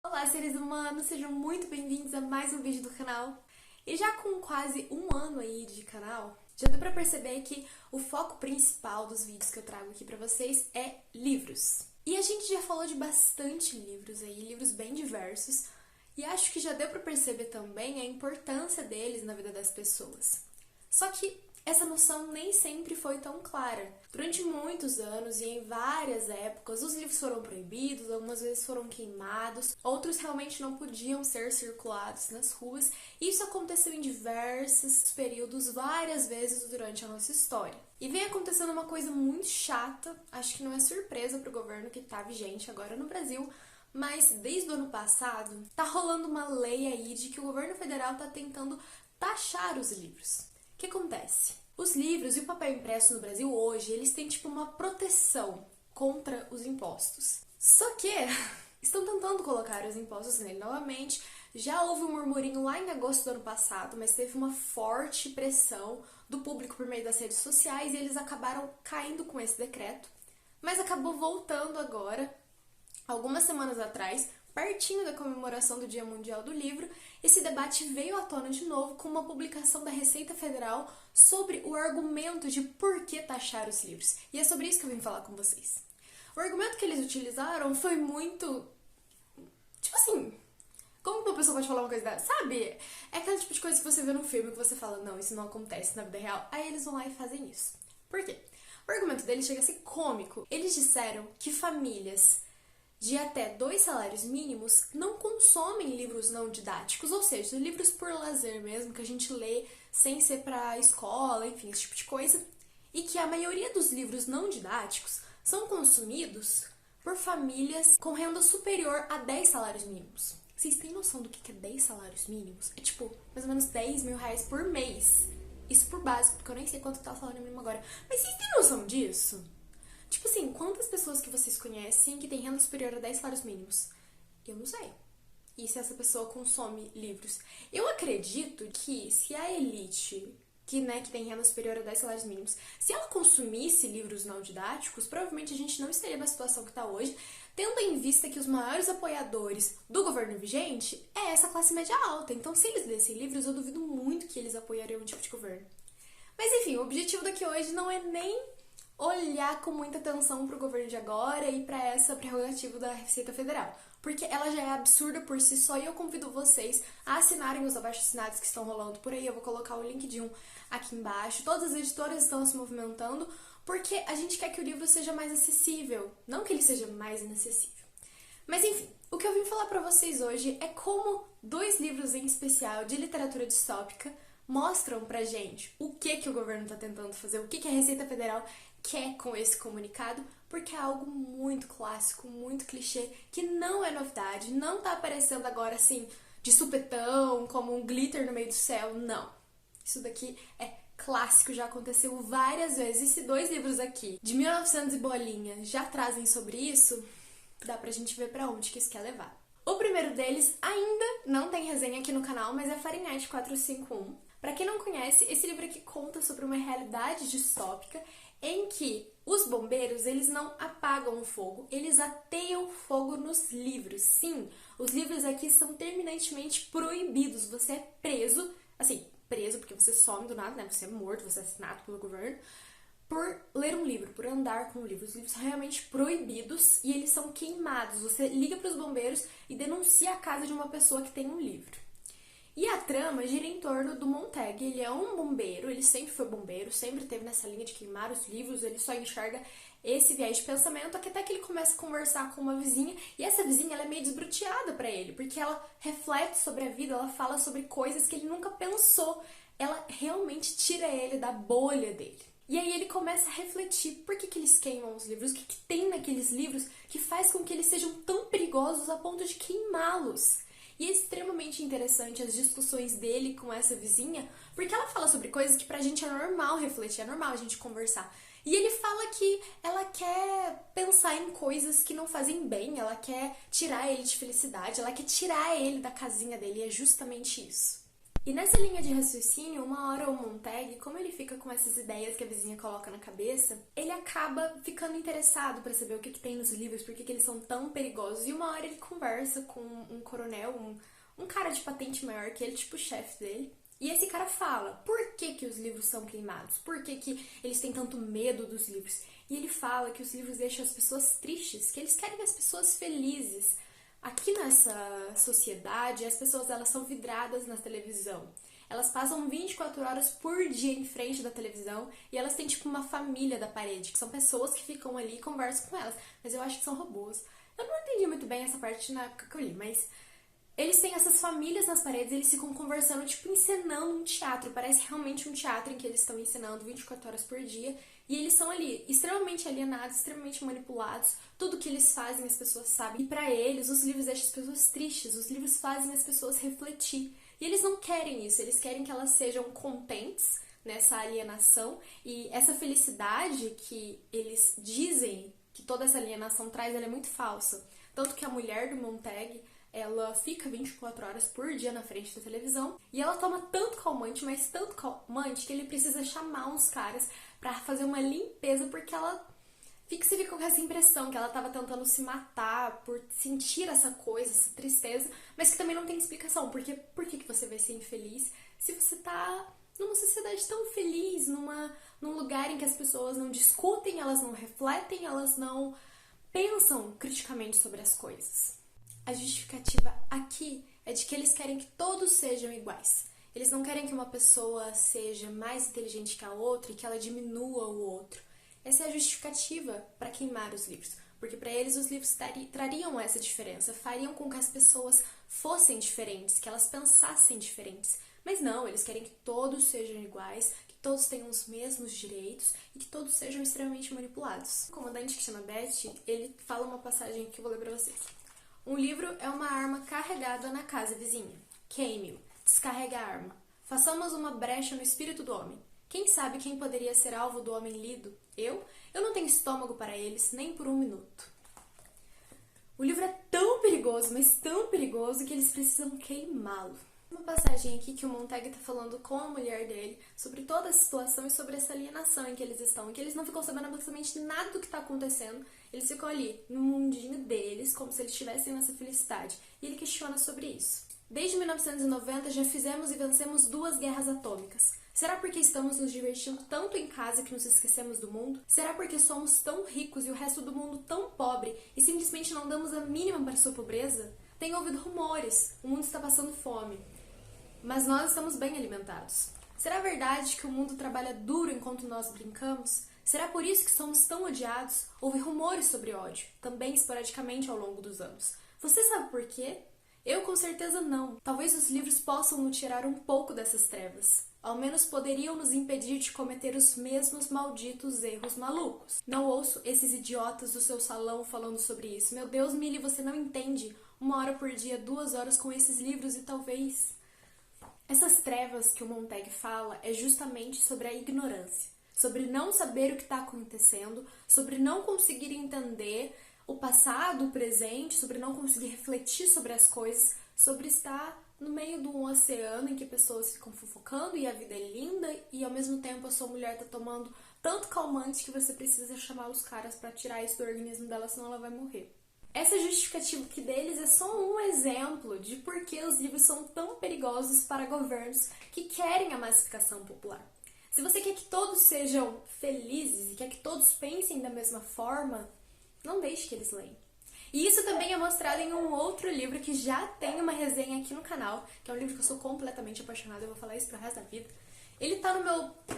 Olá, seres humanos, sejam muito bem-vindos a mais um vídeo do canal. E já com quase um ano aí de canal, já deu pra perceber que o foco principal dos vídeos que eu trago aqui pra vocês é livros. E a gente já falou de bastante livros aí, livros bem diversos, e acho que já deu pra perceber também a importância deles na vida das pessoas. Só que essa noção nem sempre foi tão clara. Durante muitos anos e em várias épocas, os livros foram proibidos, algumas vezes foram queimados, outros realmente não podiam ser circulados nas ruas, e isso aconteceu em diversos períodos, várias vezes durante a nossa história. E vem acontecendo uma coisa muito chata, acho que não é surpresa para o governo que está vigente agora no Brasil, mas desde o ano passado tá rolando uma lei aí de que o governo federal tá tentando taxar os livros. O que acontece? Os livros e o papel impresso no Brasil hoje, eles têm tipo uma proteção contra os impostos. Só que estão tentando colocar os impostos nele novamente. Já houve um murmurinho lá em agosto do ano passado, mas teve uma forte pressão do público por meio das redes sociais e eles acabaram caindo com esse decreto. Mas acabou voltando agora, algumas semanas atrás, pertinho da comemoração do Dia Mundial do Livro, esse debate veio à tona de novo com uma publicação da Receita Federal sobre o argumento de por que taxar os livros. E é sobre isso que eu vim falar com vocês. O argumento que eles utilizaram foi muito... tipo assim... como uma pessoa pode falar uma coisa dessa? Sabe? É aquele tipo de coisa que você vê num filme que você fala, não, isso não acontece na vida real. Aí eles vão lá e fazem isso. Por quê? O argumento deles chega a ser cômico. Eles disseram que famílias de até 2 salários mínimos não consomem livros não didáticos, ou seja, livros por lazer mesmo, que a gente lê sem ser pra escola, enfim, esse tipo de coisa, e que a maioria dos livros não didáticos são consumidos por famílias com renda superior a 10 salários mínimos. Vocês têm noção do que é 10 salários mínimos? É tipo, mais ou menos 10 mil reais por mês. Isso por básico, porque eu nem sei quanto tá o salário mínimo agora. Mas vocês têm noção disso? Tipo assim, quantas pessoas que vocês conhecem que têm renda superior a 10 salários mínimos? Eu não sei. E se essa pessoa consome livros? Eu acredito que se a elite, que tem renda superior a 10 salários mínimos, se ela consumisse livros não didáticos, provavelmente a gente não estaria na situação que está hoje, tendo em vista que os maiores apoiadores do governo vigente é essa classe média alta. Então, se eles lessem livros, eu duvido muito que eles apoiariam um tipo de governo. Mas enfim, o objetivo daqui hoje não é nem olhar com muita atenção para o governo de agora e para essa prerrogativa da Receita Federal, porque ela já é absurda por si só e eu convido vocês a assinarem os abaixo-assinados que estão rolando por aí. Eu vou colocar o link de um aqui embaixo. Todas as editoras estão se movimentando porque a gente quer que o livro seja mais acessível, não que ele seja mais inacessível. Mas enfim, o que eu vim falar para vocês hoje é como 2 livros em especial de literatura distópica mostram pra gente o que o governo tá tentando fazer, o que a Receita Federal quer com esse comunicado, porque é algo muito clássico, muito clichê, que não é novidade, não tá aparecendo agora assim, de supetão, como um glitter no meio do céu, não. Isso daqui é clássico, já aconteceu várias vezes. E se 2 livros aqui, de 1900 e bolinha, já trazem sobre isso, dá pra gente ver pra onde que isso quer levar. O primeiro deles ainda não tem resenha aqui no canal, mas é Fahrenheit 451. Pra quem não conhece, esse livro aqui conta sobre uma realidade distópica em que os bombeiros, eles não apagam o fogo, eles ateiam fogo nos livros. Sim, os livros aqui são terminantemente proibidos. Você é preso, assim, preso porque você some do nada, né? Você é morto, você é assassinado pelo governo, por ler um livro, por andar com um livro. Os livros são realmente proibidos e eles são queimados. Você liga para os bombeiros e denuncia a casa de uma pessoa que tem um livro. E a trama gira em torno do Montag. Ele é um bombeiro, ele sempre foi bombeiro, sempre teve nessa linha de queimar os livros, ele só enxerga esse viés de pensamento, até que ele começa a conversar com uma vizinha, e essa vizinha ela é meio desbruteada pra ele, porque ela reflete sobre a vida, ela fala sobre coisas que ele nunca pensou, ela realmente tira ele da bolha dele. E aí ele começa a refletir por que eles queimam os livros, o que tem naqueles livros que faz com que eles sejam tão perigosos a ponto de queimá-los. E é extremamente interessante as discussões dele com essa vizinha, porque ela fala sobre coisas que pra gente é normal refletir, é normal a gente conversar. E ele fala que ela quer pensar em coisas que não fazem bem, ela quer tirar ele de felicidade, ela quer tirar ele da casinha dele, e é justamente isso. E nessa linha de raciocínio, uma hora o Montag, como ele fica com essas ideias que a vizinha coloca na cabeça, ele acaba ficando interessado para saber o que tem nos livros, por que eles são tão perigosos. E uma hora ele conversa com um coronel, um cara de patente maior que ele, tipo o chefe dele. E esse cara fala, por que os livros são queimados? Por que eles têm tanto medo dos livros? E ele fala que os livros deixam as pessoas tristes, que eles querem ver as pessoas felizes. Aqui nessa sociedade, as pessoas elas são vidradas na televisão. Elas passam 24 horas por dia em frente da televisão e elas têm tipo uma família da parede, que são pessoas que ficam ali e conversam com elas. Mas eu acho que são robôs. Eu não entendi muito bem essa parte na época que eu li, mas eles têm essas famílias nas paredes, eles ficam conversando, tipo, encenando um teatro. Parece realmente um teatro em que eles estão encenando 24 horas por dia. E eles são ali, extremamente alienados, extremamente manipulados. Tudo que eles fazem, as pessoas sabem. E pra eles, os livros deixam as pessoas tristes. Os livros fazem as pessoas refletir. E eles não querem isso. Eles querem que elas sejam contentes nessa alienação. E essa felicidade que eles dizem que toda essa alienação traz, ela é muito falsa. Tanto que a mulher do Montag, ela fica 24 horas por dia na frente da televisão e ela toma tanto calmante, mas tanto calmante, que ele precisa chamar uns caras pra fazer uma limpeza, porque você fica com essa impressão que ela tava tentando se matar por sentir essa coisa, essa tristeza, mas que também não tem explicação. Porque por que você vai ser infeliz se você tá numa sociedade tão feliz, num lugar em que as pessoas não discutem, elas não refletem, elas não pensam criticamente sobre as coisas? A justificativa aqui é de que eles querem que todos sejam iguais. Eles não querem que uma pessoa seja mais inteligente que a outra e que ela diminua o outro. Essa é a justificativa para queimar os livros. Porque para eles os livros trariam essa diferença, fariam com que as pessoas fossem diferentes, que elas pensassem diferentes. Mas não, eles querem que todos sejam iguais, que todos tenham os mesmos direitos e que todos sejam extremamente manipulados. O comandante que chama Beth, ele fala uma passagem que eu vou ler para vocês. Um livro é uma arma carregada na casa vizinha. Queime-o. Descarregue a arma. Façamos uma brecha no espírito do homem. Quem sabe quem poderia ser alvo do homem lido? Eu? Eu não tenho estômago para eles, nem por um minuto. O livro é tão perigoso, mas tão perigoso, que eles precisam queimá-lo. Uma passagem aqui que o Montag está falando com a mulher dele sobre toda a situação e sobre essa alienação em que eles estão, em que eles não ficam sabendo absolutamente nada do que está acontecendo. Eles ficam ali no mundinho deles, como se eles estivessem nessa felicidade. E ele questiona sobre isso. Desde 1990 já fizemos e vencemos 2 guerras atômicas. Será porque estamos nos divertindo tanto em casa que nos esquecemos do mundo? Será porque somos tão ricos e o resto do mundo tão pobre e simplesmente não damos a mínima para sua pobreza? Tenho ouvido rumores, o mundo está passando fome. Mas nós estamos bem alimentados. Será verdade que o mundo trabalha duro enquanto nós brincamos? Será por isso que somos tão odiados? Houve rumores sobre ódio, também esporadicamente ao longo dos anos. Você sabe por quê? Eu com certeza não. Talvez os livros possam nos tirar um pouco dessas trevas. Ao menos poderiam nos impedir de cometer os mesmos malditos erros malucos. Não ouço esses idiotas do seu salão falando sobre isso. Meu Deus, Millie, você não entende. 1 hora por dia, 2 horas com esses livros e talvez... Essas trevas que o Montag fala é justamente sobre a ignorância. Sobre não saber o que está acontecendo, sobre não conseguir entender o passado, o presente, sobre não conseguir refletir sobre as coisas, sobre estar no meio de um oceano em que pessoas ficam fofocando e a vida é linda e ao mesmo tempo a sua mulher está tomando tanto calmante que você precisa chamar os caras para tirar isso do organismo dela, senão ela vai morrer. Essa justificativa aqui deles é só um exemplo de por que os livros são tão perigosos para governos que querem a massificação popular. Se você quer que todos sejam felizes e quer que todos pensem da mesma forma, não deixe que eles leiam. E isso também é mostrado em um outro livro que já tem uma resenha aqui no canal, que é um livro que eu sou completamente apaixonada, eu vou falar isso pro resto da vida. Ele tá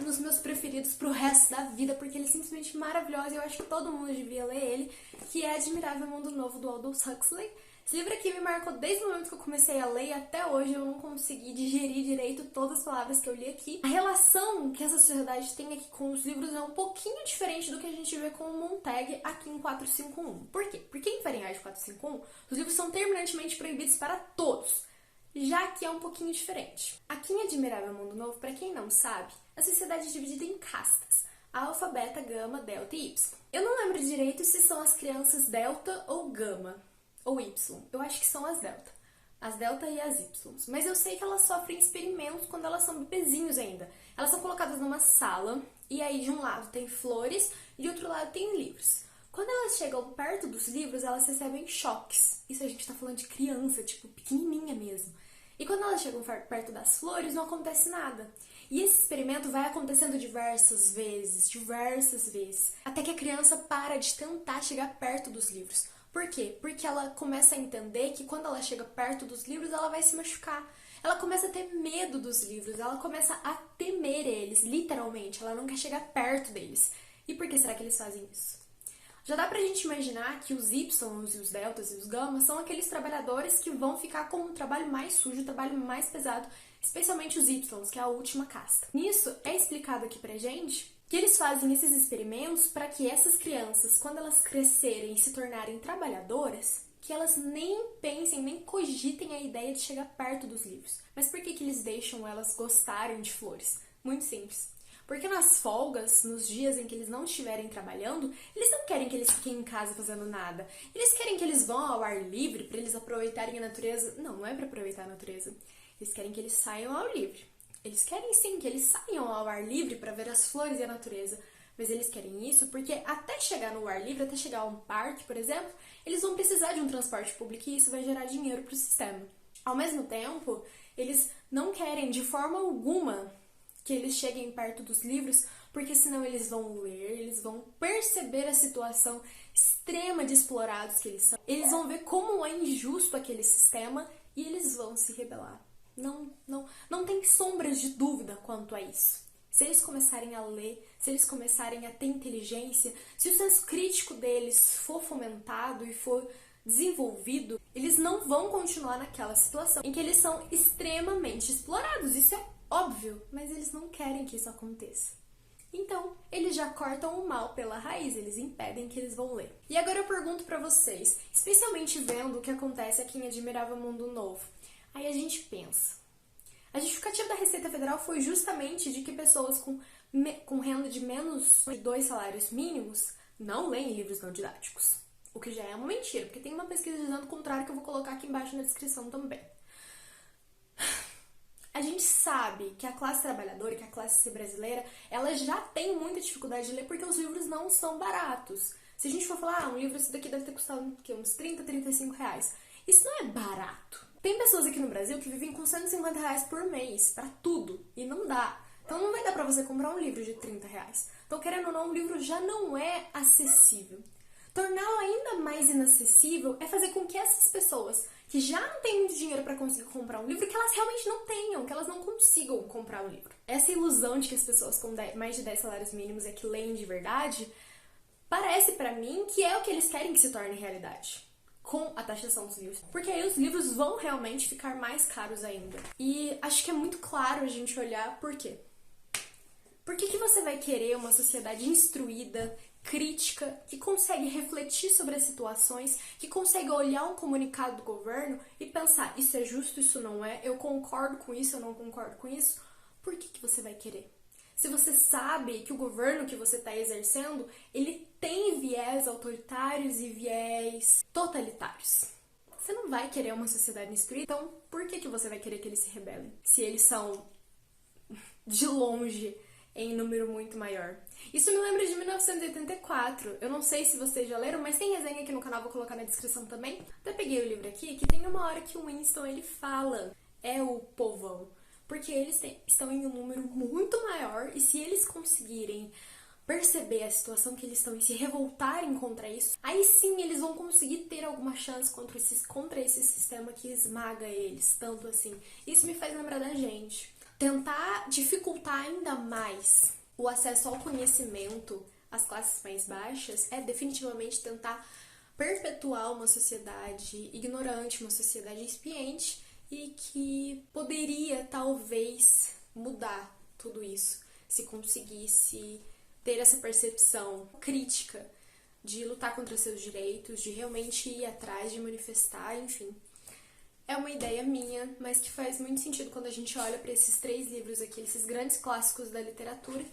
nos meus preferidos pro resto da vida, porque ele é simplesmente maravilhoso e eu acho que todo mundo devia ler ele, que é Admirável Mundo Novo, do Aldous Huxley. Esse livro aqui me marcou desde o momento que eu comecei a ler e até hoje eu não consegui digerir direito todas as palavras que eu li aqui. A relação que essa sociedade tem aqui com os livros é um pouquinho diferente do que a gente vê com o Montag aqui em 451. Por quê? Porque em Fahrenheit 451, os livros são terminantemente proibidos para todos, já que é um pouquinho diferente. Aqui em Admirável Mundo Novo, para quem não sabe, a sociedade é dividida em castas: alfa, beta, gama, delta e y. Eu não lembro direito se são as crianças delta ou gama, ou y. Eu acho que são as delta. as delta e as y. Mas eu sei que elas sofrem experimentos quando elas são bebezinhos ainda. Elas são colocadas numa sala e aí de um lado tem flores e de outro lado tem livros. Quando elas chegam perto dos livros, elas recebem choques. Isso a gente tá falando de criança, tipo, pequenininha mesmo. E quando elas chegam perto das flores, não acontece nada. E esse experimento vai acontecendo diversas vezes, até que a criança para de tentar chegar perto dos livros. Por quê? Porque ela começa a entender que quando ela chega perto dos livros, ela vai se machucar. Ela começa a ter medo dos livros, ela começa a temer eles, literalmente. Ela não quer chegar perto deles. E por que será que eles fazem isso? Já dá pra gente imaginar que os Ys e os deltas e os gamas são aqueles trabalhadores que vão ficar com um trabalho mais sujo, um trabalho mais pesado, especialmente os Ys, que é a última casta. Nisso, é explicado aqui pra gente que eles fazem esses experimentos para que essas crianças, quando elas crescerem e se tornarem trabalhadoras, que elas nem pensem, nem cogitem a ideia de chegar perto dos livros. Mas por que eles deixam elas gostarem de flores? Muito simples. Porque nas folgas, nos dias em que eles não estiverem trabalhando, eles não querem que eles fiquem em casa fazendo nada. Eles querem que eles vão ao ar livre para eles aproveitarem a natureza. Não, não é para aproveitar a natureza. Eles querem que eles saiam ao livre. Eles querem sim que eles saiam ao ar livre para ver as flores e a natureza. Mas eles querem isso porque até chegar no ar livre, até chegar a um parque, por exemplo, eles vão precisar de um transporte público e isso vai gerar dinheiro para o sistema. Ao mesmo tempo, eles não querem de forma alguma que eles cheguem perto dos livros, porque senão eles vão ler, eles vão perceber a situação extrema de explorados que eles são, eles vão ver como é injusto aquele sistema e eles vão se rebelar. Não tem sombras de dúvida quanto a isso. Se eles começarem a ler, se eles começarem a ter inteligência, se o senso crítico deles for fomentado e for desenvolvido, eles não vão continuar naquela situação em que eles são extremamente explorados. Isso é óbvio, mas eles não querem que isso aconteça. Então, eles já cortam o mal pela raiz, eles impedem que eles vão ler. E agora eu pergunto pra vocês, especialmente vendo o que acontece aqui em Admirável Mundo Novo, aí a gente pensa. A justificativa da Receita Federal foi justamente de que pessoas com renda de menos de 2 salários mínimos não leem livros não didáticos. O que já é uma mentira, porque tem uma pesquisa dizendo o contrário que eu vou colocar aqui embaixo na descrição também. A gente sabe que a classe trabalhadora, que a classe brasileira, ela já tem muita dificuldade de ler porque os livros não são baratos. Se a gente for falar, um livro esse daqui deve ter custado uns 30, 35 reais. Isso não é barato. Tem pessoas aqui no Brasil que vivem com 150 reais por mês pra tudo e não dá. Então não vai dar pra você comprar um livro de 30 reais. Então, querendo ou não, um livro já não é acessível. Torná-lo ainda mais inacessível é fazer com que essas pessoas que já não têm muito dinheiro para conseguir comprar um livro, que elas realmente não tenham, que elas não consigam comprar um livro. Essa ilusão de que as pessoas com mais de 10 salários mínimos é que leem de verdade, parece para mim que é o que eles querem que se torne realidade, com a taxação dos livros. Porque aí os livros vão realmente ficar mais caros ainda. E acho que é muito claro a gente olhar por quê. Por que você vai querer uma sociedade instruída, crítica, que consegue refletir sobre as situações, que consegue olhar um comunicado do governo e pensar, isso é justo, isso não é, eu concordo com isso, eu não concordo com isso? Por que você vai querer? Se você sabe que o governo que você está exercendo, ele tem viés autoritários e viés totalitários. Você não vai querer uma sociedade instruída, então por que você vai querer que eles se rebelem? Se eles são, de longe, em número muito maior. Isso me lembra de 1984. Eu não sei se vocês já leram, mas tem resenha aqui no canal, vou colocar na descrição também. Até peguei o livro aqui, que tem uma hora que o Winston, ele fala, é o povão. Porque eles estão em um número muito maior e se eles conseguirem perceber a situação que eles estão e se revoltarem contra isso, aí sim eles vão conseguir ter alguma chance contra esse sistema que esmaga eles, tanto assim. Isso me faz lembrar da gente. Tentar dificultar ainda mais o acesso ao conhecimento às classes mais baixas é definitivamente tentar perpetuar uma sociedade ignorante, uma sociedade expiente e que poderia talvez mudar tudo isso se conseguisse ter essa percepção crítica de lutar contra seus direitos, de realmente ir atrás, de manifestar, enfim. É uma ideia minha, mas que faz muito sentido quando a gente olha para esses 3 livros aqui, esses grandes clássicos da literatura,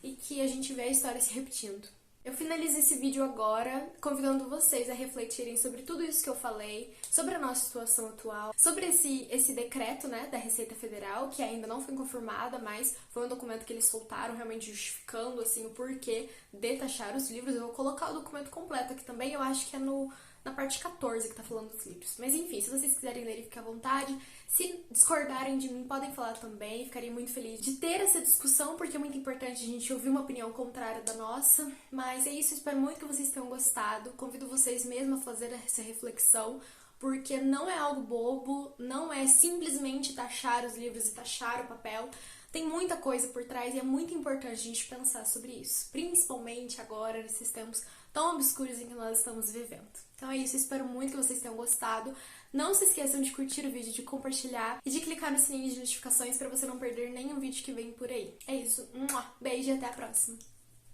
e que a gente vê a história se repetindo. Eu finalizo esse vídeo agora, convidando vocês a refletirem sobre tudo isso que eu falei, sobre a nossa situação atual, sobre esse decreto, né, da Receita Federal, que ainda não foi confirmada, mas foi um documento que eles soltaram, realmente justificando, assim, o porquê de taxar os livros. Eu vou colocar o documento completo aqui também, eu acho que é na parte 14 que tá falando dos livros. Mas enfim, se vocês quiserem ler, fiquem à vontade. Se discordarem de mim, podem falar também. Ficaria muito feliz de ter essa discussão, porque é muito importante a gente ouvir uma opinião contrária da nossa. Mas é isso, eu espero muito que vocês tenham gostado. Convido vocês mesmo a fazer essa reflexão, porque não é algo bobo, não é simplesmente taxar os livros e taxar o papel. Tem muita coisa por trás e é muito importante a gente pensar sobre isso, principalmente agora, nesses tempos tão obscuros em que nós estamos vivendo. Então é isso, eu espero muito que vocês tenham gostado. Não se esqueçam de curtir o vídeo, de compartilhar e de clicar no sininho de notificações para você não perder nenhum vídeo que vem por aí. É isso, beijo e até a próxima!